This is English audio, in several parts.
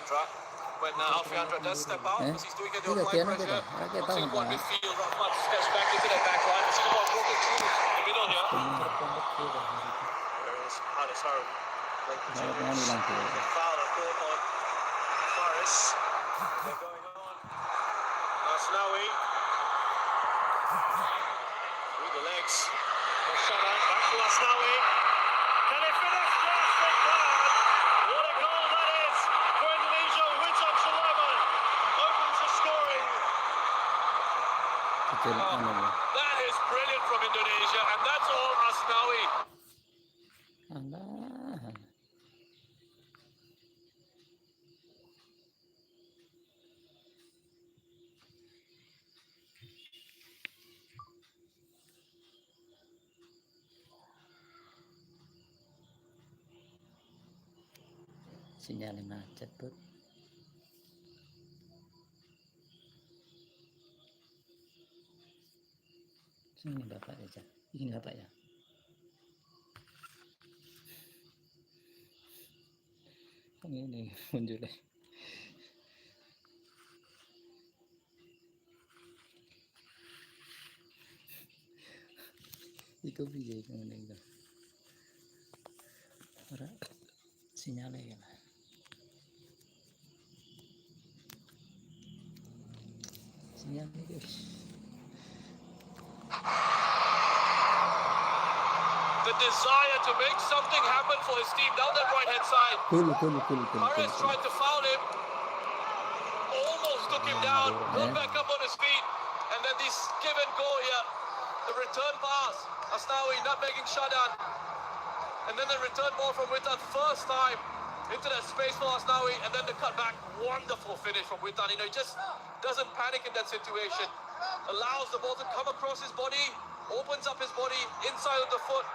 Alfiandra. When Alfiandra does step out, because he's doing it under high pressure. From Singapore midfield, Rahmat steps back into that back line. Singapore broken through the middle here. There is Timnas Indonesia. The foul called on Faris. They're going on. Asnawi. Through the legs. Shot out. Back to Asnawi. Can they finish? Yes, they can. What a goal that is for Indonesia. Witan Sulaiman opens the scoring. That is brilliant from Indonesia, and that's all Asnawi. Sinyalnya macet, Bud. Sini Bapak aja. Ini Bapak ya. Ini muncul deh. Itu bisa kemudian itu. Ora sinyalnya ya. Sinyalnya guys. The desire to make something happen for his team down that right-hand side. Harris tried to foul him. Almost took him down. Got back up on his feet. And then this give and go here. The return pass. Asnawi not making shutdown. And then the return ball from Witan first time into that space for Asnawi. And then the cutback. Wonderful finish from Witan. You know, he just doesn't panic in that situation. Allows the ball to come across his body. Opens up his body inside of the foot.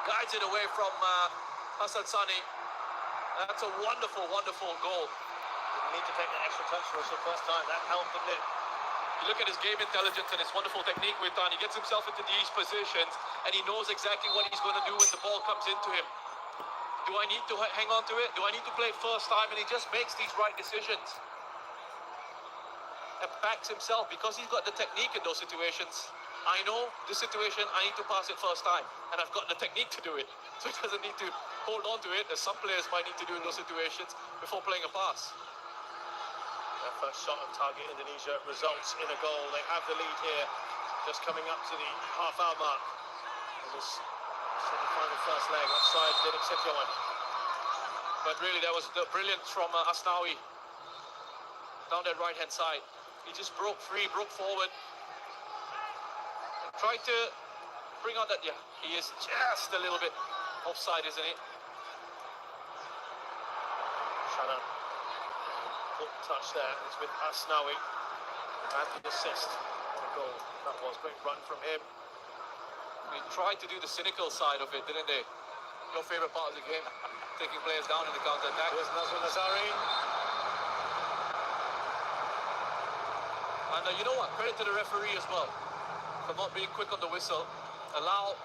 Guides it away from Hassan Sani. That's a wonderful, wonderful goal. Didn't need to take that extra touch for us the first time. That helped, didn't it? You look at his game intelligence and his wonderful technique with Tan. He gets himself into these positions and he knows exactly what he's going to do when the ball comes into him. Do I need to hang on to it? Do I need to play first time? And he just makes these right decisions. And backs himself because he's got the technique in those situations. I know this situation, I need to pass it first time. And I've got the technique to do it. So he doesn't need to hold on to it, as some players might need to do in those situations before playing a pass. Their first shot on target, Indonesia, results in a goal. They have the lead here, just coming up to the half-hour mark. In this semi-final first leg, offside, Dedik Setiawan. But really, that was the brilliance from Asnawi. Down that right-hand side. He just broke free, broke forward. Tried to bring out that, yeah, he is just a little bit offside, isn't he? Shana. Good touch there. It's with Asnawi. And the assist. The goal. That was great run from him. They tried to do the cynical side of it, didn't they? Your favourite part of the game. Taking players down in the counter-attack. Here's Nazrul Nazari. And you know what? Credit to the referee as well. For not being quick on the whistle, allow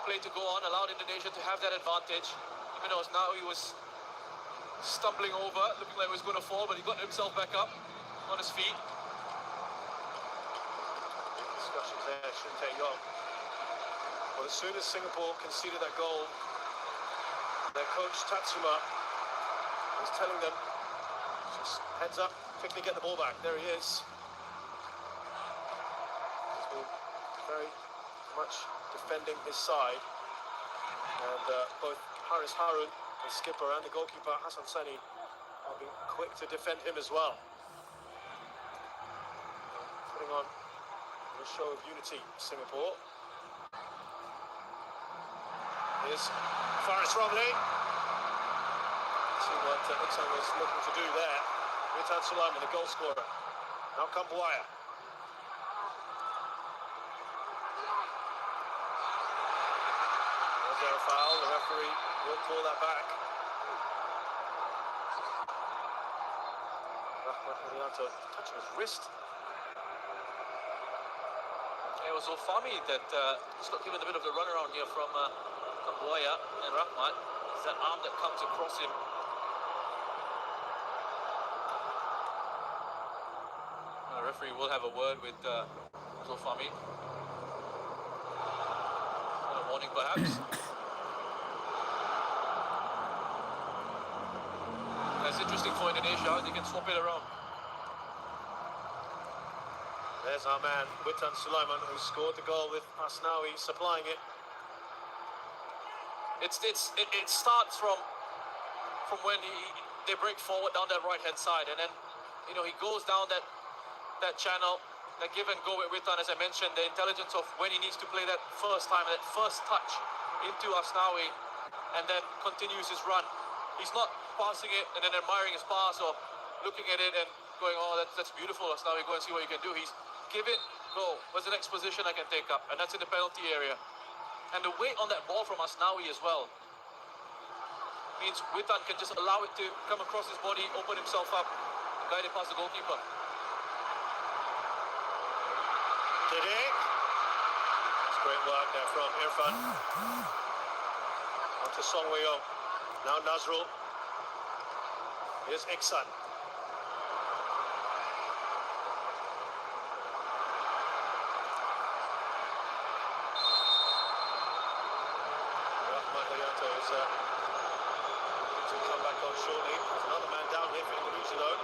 play to go on, allowed Indonesia to have that advantage. Even though now he was stumbling over, looking like he was going to fall, but he got himself back up on his feet. Discussions there shouldn't take long. Well, as soon as Singapore conceded that goal, their coach Tatsuma was telling them, just heads up, quickly get the ball back. There he is. Very much defending his side, and both Haris Harun, the skipper, and the goalkeeper Hassan Sani are being quick to defend him as well. Putting on a show of unity, Singapore. Here's Faris Romney. See what Iksan was looking to do there. Witan Sulaiman, the goal scorer. Now Kampuaya. Was there a foul? The referee will call that back. Rahmat Irianto touching his wrist. It was Ofami that just got given a bit of the runaround here from Kampuaya and Rahmat. It's that arm that comes across him. The referee will have a word with Zulfami. A warning perhaps. That's interesting for Indonesia. They can swap it around. There's our man, Witan Sulaiman, who scored the goal with Asnawi supplying it. It starts from when they break forward down that right hand side, and then he goes down that channel, that give and go with Witan, as I mentioned, the intelligence of when he needs to play that first time, that first touch into Asnawi, and then continues his run. He's not passing it and then admiring his pass or looking at it and going, oh, that's beautiful, Asnawi, go and see what you can do. He's give it, go, what's the next position I can take up? And that's in the penalty area. And the weight on that ball from Asnawi as well means Witan can just allow it to come across his body, open himself up, and guide it past the goalkeeper. Did it? That's great work there from Irfan. On to Song Wei-yong. Now Nazrul. Here's Iksan. To come back on shortly. There's another man down here for Indonesia though.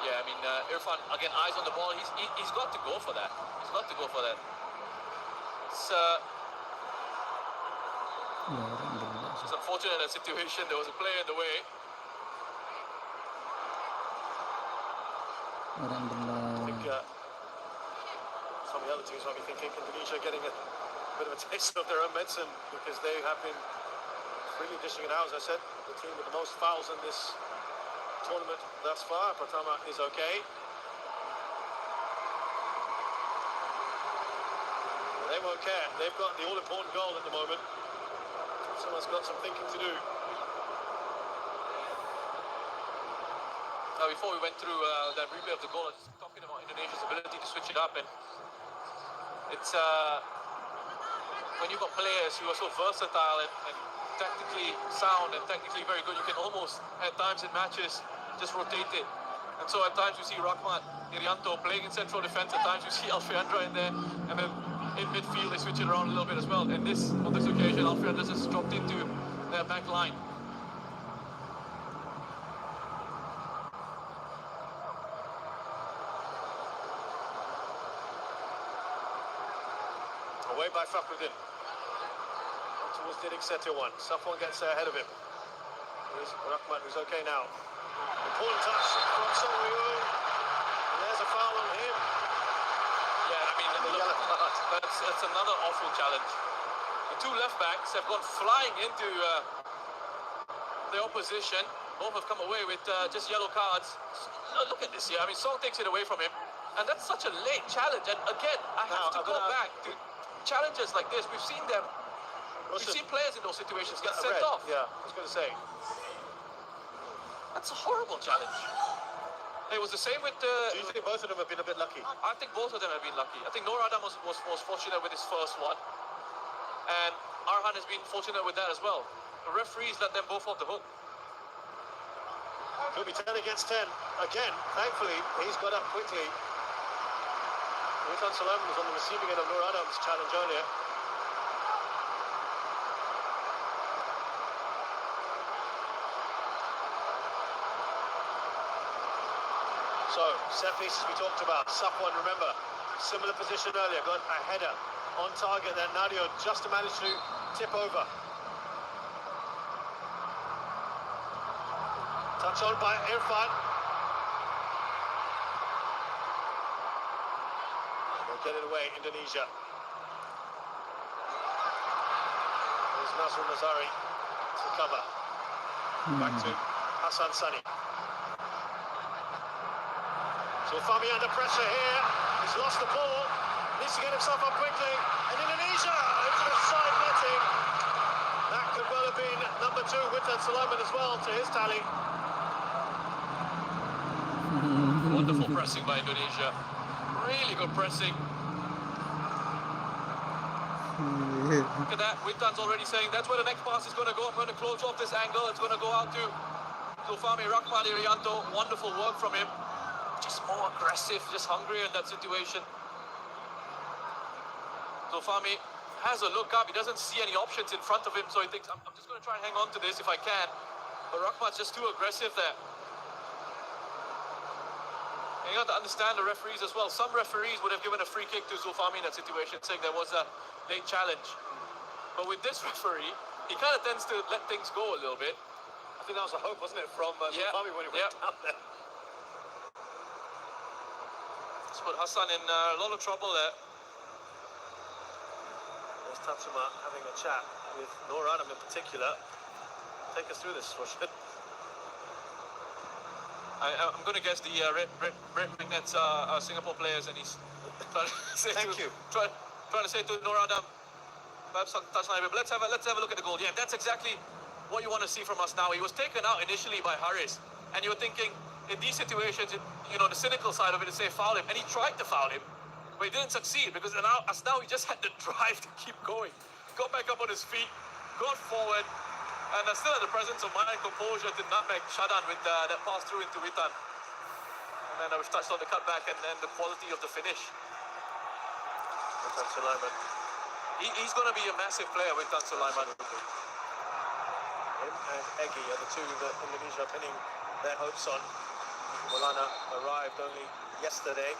Yeah, I mean, Irfan, again, eyes on the ball. He's got to go for that. He's got to go for that. It's unfortunate in that situation. There was a player in the way. I think some of the other teams might be thinking Indonesia getting a bit of a taste of their own medicine, because they have been really dishing it out. As I said, the team with the most fouls in this tournament thus far. Pratama is okay. They won't care. They've got the all-important goal at the moment. Someone's got some thinking to do. Before we went through that replay of the goal, I was talking about Indonesia's ability to switch it up, and it's when you've got players who are so versatile and technically sound and technically very good, you can almost, at times in matches, just rotate it. And so at times you see Rahmat Irianto playing in central defense, at times you see Alfiandra in there, and then in midfield they switch it around a little bit as well. And on this occasion, Alfiandra just dropped into their back line. Away by Fakhruddin. Towards Didik Setiawan. Safwan gets ahead of him. Here's Rahmat, who's okay now. Important touch from Song Wei-yong. And there's a foul on him. Yeah, I mean, that's another awful challenge. The two left backs have gone flying into the opposition. Both have come away with just yellow cards. Look at this here. I mean, Song takes it away from him. And that's such a late challenge. And again, I have to go back to challenges like this. We've seen them. We've seen players in those situations get sent off. Yeah, I was going to say. That's a horrible challenge. It was the same with... Do you think both of them have been a bit lucky? I think both of them have been lucky. I think Nur Adam was fortunate with his first one. And Arhan has been fortunate with that as well. The referees let them both off the hook. Could be 10 against 10. Again, thankfully, he's got up quickly. Witan Sulaiman was on the receiving end of Nur Adam's challenge earlier. So, set pieces we talked about. Safwan, remember, similar position earlier, got a header on target there. Nadio just managed to tip over. Touch on by Irfan. They'll get it away, Indonesia. There's Nazrul Nazari to cover. Back to Hassan Sani. Zulfami under pressure here. He's lost the ball. Needs to get himself up quickly. And Indonesia into the side netting. That could well have been number 2, Witan Sulaiman as well, to his tally. Wonderful pressing by Indonesia. Really good pressing. Look at that. Wintan's already saying that's where the next pass is going to go. I'm going to close off this angle. It's going to go out to Zulfami Rakmali Rianto. Wonderful work from him. Just more aggressive, just hungrier in that situation. Zulfami has a look up. He doesn't see any options in front of him, so he thinks, I'm just going to try and hang on to this if I can. But Rakmat's just too aggressive there. And you got to understand the referees as well. Some referees would have given a free kick to Zulfami in that situation, saying there was a late challenge. But with this referee, he kind of tends to let things go a little bit. I think that was a hope, wasn't it, from Zulfami when he went down there. It's put Hassan in a lot of trouble there. There's Tatsuma having a chat with Noor Adam in particular. Take us through this, Rashid. I'm going to guess the red Magnets are Singapore players, and he's trying to say trying to say to Noor Adam, perhaps touch line, but let's have a look at the goal. Yeah, that's exactly what you want to see from us now. He was taken out initially by Haris, and you're thinking in these situations, you know, the cynical side of it is say foul him, and he tried to foul him, but he didn't succeed because now he just had the drive to keep going, got back up on his feet, got forward. And still had the presence of mind and composure to nutmeg Shadan with that pass through into Witan. And then we've touched on the cutback and then the quality of the finish. Witan Sulaiman. He's going to be a massive player, Witan Sulaiman. Him and Egi are the two that Indonesia are pinning their hopes on. Maulana arrived only yesterday,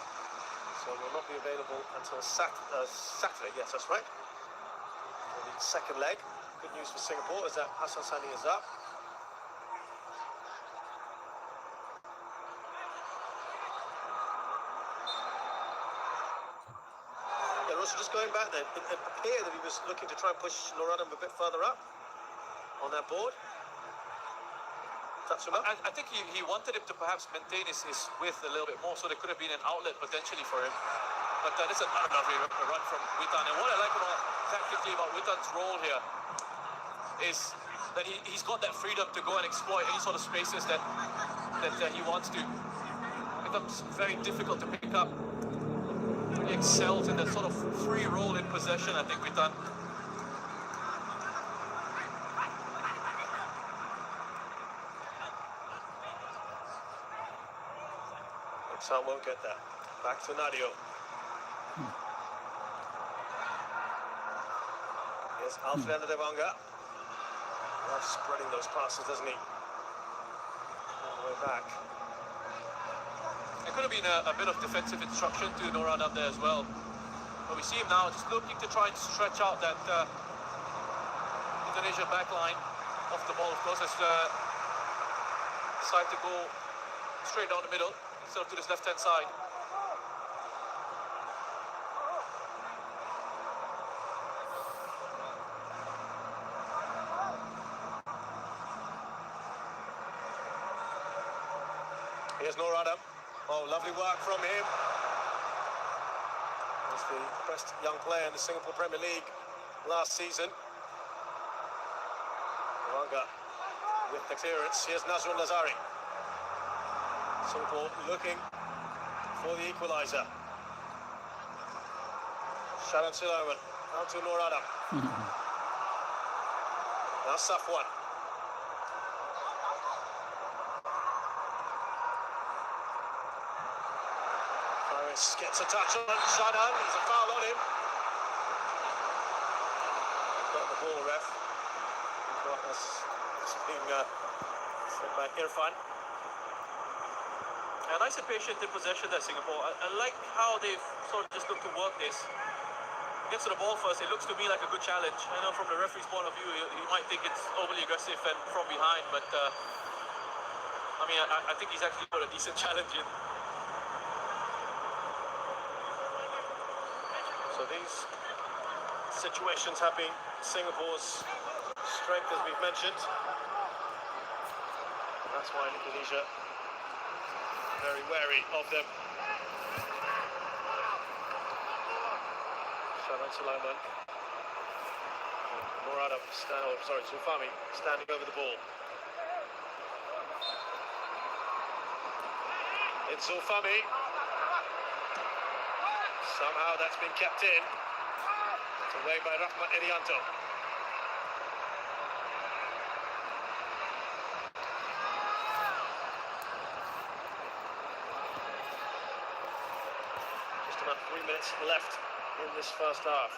so will not be available until Saturday. Yes, that's right. For the second leg. Good news for Singapore is that Hassan Sani is up. They're also just going back there. It appeared that he was looking to try and push Noor Adam a bit further up on that board. Tatsuma? I think he wanted him to perhaps maintain his width a little bit more, so there could have been an outlet potentially for him. But this is another lovely run from Witan. And what I like tactically about Witan's role here is that he's got that freedom to go and exploit any sort of spaces that he wants to. It becomes very difficult to pick up. He excels in that sort of free role in possession, I think, Witan. Sam won't get that. Back to Nadio. Here's Alfredo de Vanga. Loves spreading those passes, doesn't he? All the way back. It could have been a bit of defensive instruction to Noor Adam there as well. But we see him now just looking to try and stretch out that Indonesia back line off the ball. Of course, as decide to go straight down the middle instead of to this left-hand side. Here's Noor Adam. Oh, lovely work from him. He's the best young player in the Singapore Premier League last season. Vanga with the clearance. Here's Nazrul Nazari. Singapore looking for the equaliser. Shadan Sulaiman out to Noor Adam. Now Safwan. Gets a touch on Shadan. There's a foul on him. Got the ball, ref. It's being sent by Irfan. Nice and patient in possession there, Singapore. I like how they've sort of just looked to work this. Gets to the ball first. It looks to me like a good challenge. I know from the referee's point of view, you might think it's overly aggressive and from behind, but I mean, I think he's actually got a decent challenge in. So these situations have been Singapore's strength, as we've mentioned. And that's why Indonesia are very wary of them. Shadan Sulaiman. Noor Adam, Zulfami standing over the ball. It's Zulfami. Somehow that's been kept in. Away by Rahmat Irianto. Just about 3 minutes left in this first half.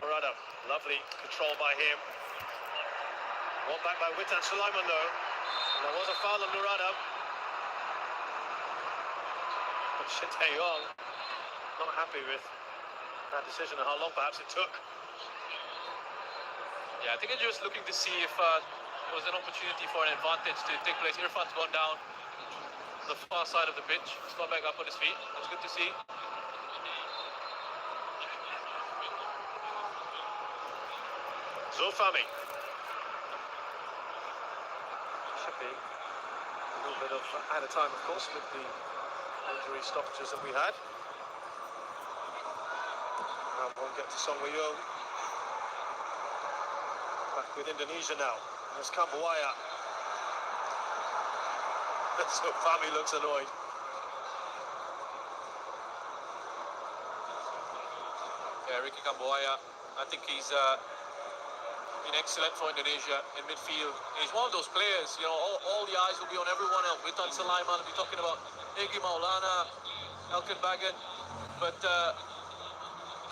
Murado, lovely control by him. One back by Witan Sulaiman though. And there was a foul on Murado. But Shin Tae-yong not happy with that decision and how long perhaps it took. Yeah, I think they're just looking to see if there was an opportunity for an advantage to take place. Irfan's gone down the far side of the pitch. He's got back up on his feet. That's good to see. Zulfami. Should be a little bit of added time, of course, with the injury stoppages that we had. Now we'll get to Song Woo-yo. Back with Indonesia now. There's Kambuaya. Zulfami looks annoyed. Yeah, Ricky Kambuaya, I think he's been excellent for Indonesia in midfield. He's one of those players, you know, all the eyes will be on everyone else. Witan Sulaiman will be talking about Egy Maulana, Elkan Bagan, but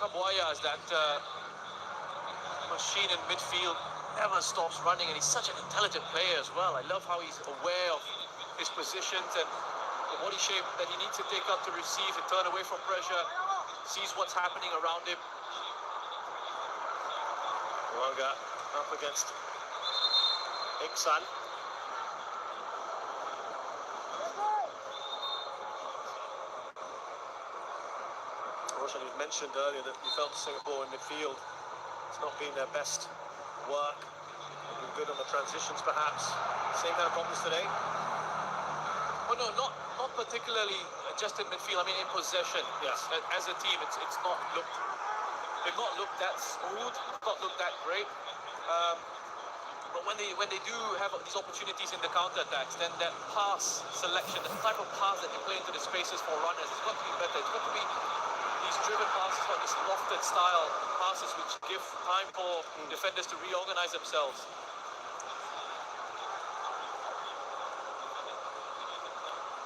Kambuaya is that machine in midfield, never stops running, and he's such an intelligent player as well. I love how he's aware of his positions and the body shape that he needs to take up to receive and turn away from pressure, sees what's happening around him. Wanga up against Iksan. Roshan, you mentioned earlier that you felt Singapore in midfield, it's not been their best work. They've been good on the transitions perhaps. Same kind of problems today? Oh no, not particularly just in midfield. I mean, in possession. Yes. As a team, it's not looked. They've not looked that smooth. It's not looked that great. But when they do have these opportunities in the counter attacks, then that pass selection, the type of pass that you play into the spaces for runners, it's got to be better. It's got to be these driven passes, not these lofted style passes, which give time for defenders to reorganize themselves.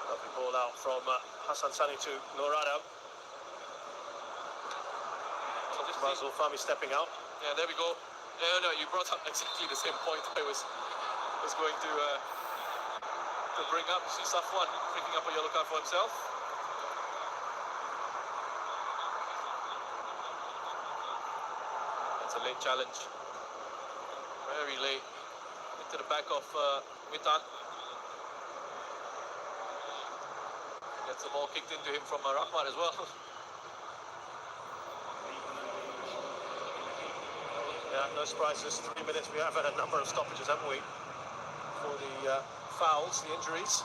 Lovely ball out from Hassan Sani to Norado. Zulfami stepping out. Yeah, there we go. No, you brought up exactly the same point I was going to bring up. You see Safwan picking up a yellow card for himself. That's a late challenge. Very late. Into the back of Witan. Gets the ball kicked into him from Rahmat as well. Yeah, no surprises. 3 minutes. We have had a number of stoppages, haven't we? For the fouls, the injuries.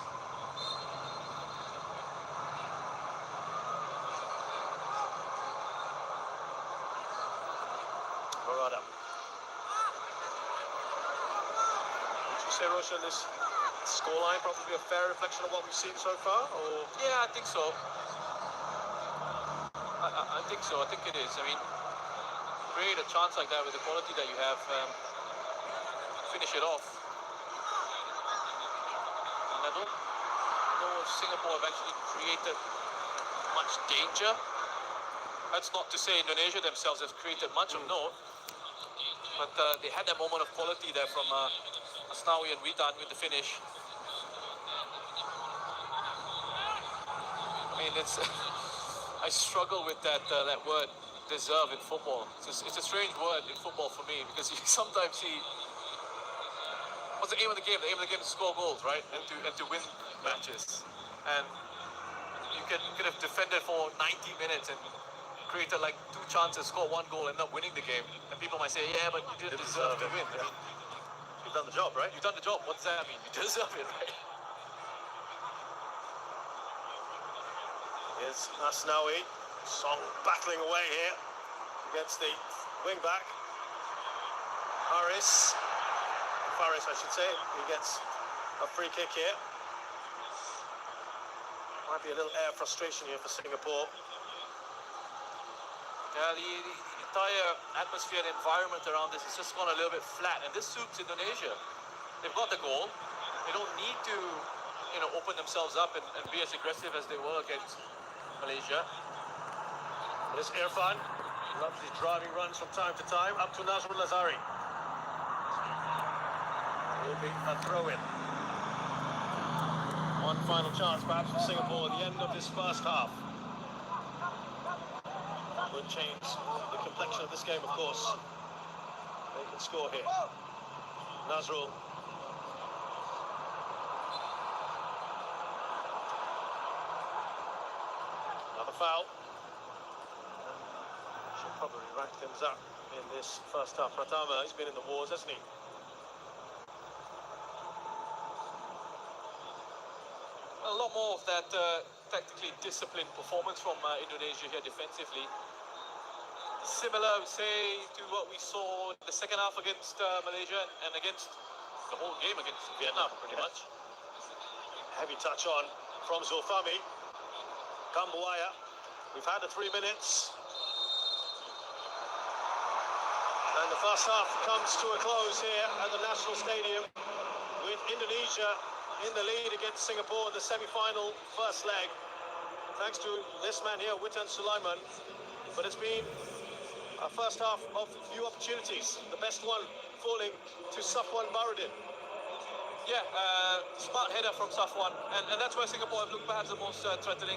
Morada. Would you say, Roshan, this scoreline probably a fair reflection of what we've seen so far? Or Yeah, I think so. I think so. I think it is. I mean, create a chance like that with the quality that you have, finish it off. And I don't know if Singapore have actually created much danger. That's not to say Indonesia themselves have created much of note, but they had that moment of quality there from Asnawi and Witan with the finish. I mean, it's I struggle with that word deserve in football. It's a strange word in football for me, because you sometimes see what's the aim of the game? The aim of the game is to score goals, right? And to win matches. And you could have defended for 90 minutes and created like 2 chances, score 1 goal, end up winning the game. And people might say, yeah, but you didn't deserve to win. I mean, you've done the job, right? you've done the job. What does that mean? You deserve it, right? Here's Asnawi. Song battling away here against the wing back. Faris, I should say. He gets a free kick here. Might be a little air frustration here for Singapore. Yeah, the entire atmosphere and environment around this has just gone a little bit flat, and this suits Indonesia. They've got the goal. They don't need to, open themselves up and be as aggressive as they were against Malaysia. There's Irfan. Loves his driving runs from time to time. Up to Nazrul Lazari. Will be a throw-in. One final chance perhaps for Singapore at the end of this first half. Would change the complexion of this game, of course. They can score here. Nazrul. Another foul. Should probably rack things up in this first half. Pratama, he's been in the wars, hasn't he? A lot more of that tactically disciplined performance from Indonesia here defensively. Similar, I would say, to what we saw in the second half against Malaysia and against the whole game against Vietnam, pretty much. Heavy touch on from Zulfami. Kambuaya. We've had the 3 minutes. And the first half comes to a close here at the National Stadium with Indonesia in the lead against Singapore in the semi-final first leg. Thanks to this man here, Witan Sulaiman. But it's been a first half of few opportunities. The best one falling to Safwan Baradin. Yeah, smart header from Safwan. And that's where Singapore have looked perhaps the most threatening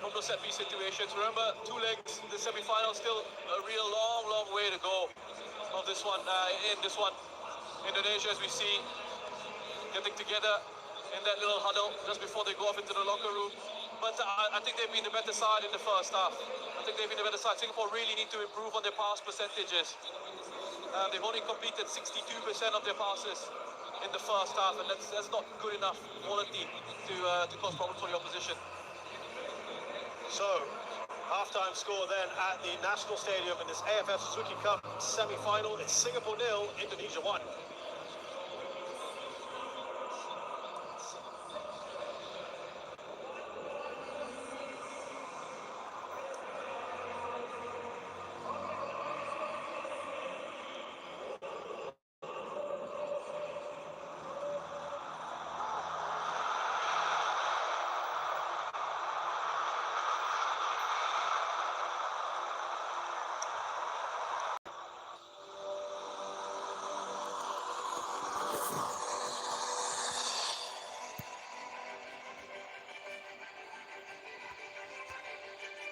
from those set-piece situations. Remember, 2 legs, the semi-final, still a real long way to go of this one. In this one, Indonesia, as we see, getting together in that little huddle just before they go off into the locker room. But I think they've been the better side in the first half. I think they've been the better side. Singapore really need to improve on their pass percentages. They've only completed 62% of their passes in the first half, and that's not good enough quality to cause problems for the opposition. So, half-time score then at the National Stadium in this AFF Suzuki Cup semi-final. It's Singapore 0, Indonesia 1.